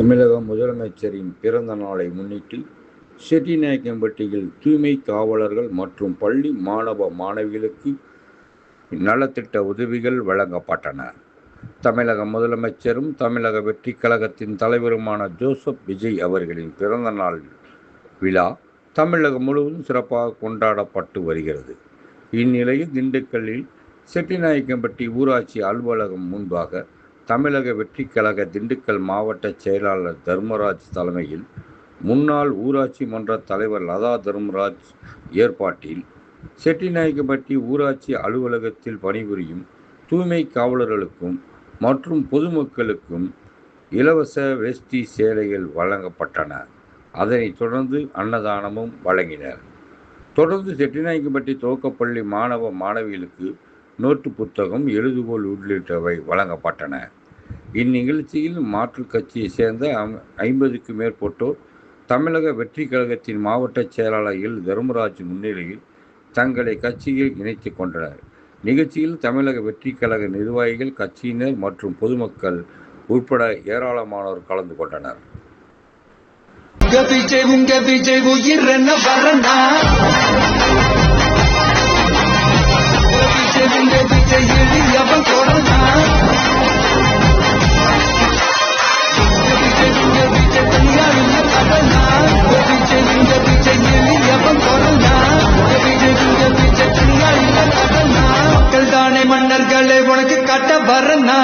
தமிழக முதலமைச்சரின் பிறந்த நாளை முன்னிட்டு செட்டிநாயக்கன்பட்டியில் தூய்மை காவலர்கள் மற்றும் பள்ளி மாணவ மாணவிகளுக்கு நலத்திட்ட உதவிகள் வழங்கப்பட்டன. தமிழக முதலமைச்சரும் தமிழக வெற்றிக் கழகத்தின் தலைவருமான ஜோசப் விஜய் அவர்களின் பிறந்த நாள் விழா தமிழகம் முழுவதும் சிறப்பாக கொண்டாடப்பட்டு வருகிறது. இந்நிலையில் திண்டுக்கல்லில் செட்டிநாயக்கன்பட்டி ஊராட்சி அலுவலகம் முன்பாக தமிழக வெற்றிக் கழக திண்டுக்கல் மாவட்ட செயலாளர் தர்மராஜ் தலைமையில் முன்னாள் ஊராட்சி மன்ற தலைவர் லதா தர்மராஜ் ஏற்பாட்டில் செட்டிநாயக்கன்பட்டி ஊராட்சி அலுவலகத்தில் பணிபுரியும் தூய்மை காவலர்களுக்கும் மற்றும் பொதுமக்களுக்கும் இலவச வேஷ்டி சேலைகள் வழங்கப்பட்டன. அதனைத் தொடர்ந்து அன்னதானமும் வழங்கினர். தொடர்ந்து செட்டிநாயக்கன்பட்டி துவக்கப்பள்ளி மாணவ மாணவிகளுக்கு நோட்டு புத்தகம், எழுதுகோல் உள்ளிட்டவை வழங்கப்பட்டன. இந்நிகழ்ச்சியில் மாற்றுக் கட்சியை சேர்ந்த 50க்கும் மேற்பட்டோர் தமிழக வெற்றிக் கழகத்தின் மாவட்ட செயலாளர் எல் தர்மராஜ் முன்னிலையில் தங்களை கட்சியில் இணைத்துக் கொண்டனர். நிகழ்ச்சியில் தமிழக வெற்றிக் கழக நிர்வாகிகள், கட்சியினர் மற்றும் பொதுமக்கள் உட்பட ஏராளமானோர் கலந்து கொண்டனர். மக்கள் தானே மன்னர்களே உனக்கு கட்ட வரனா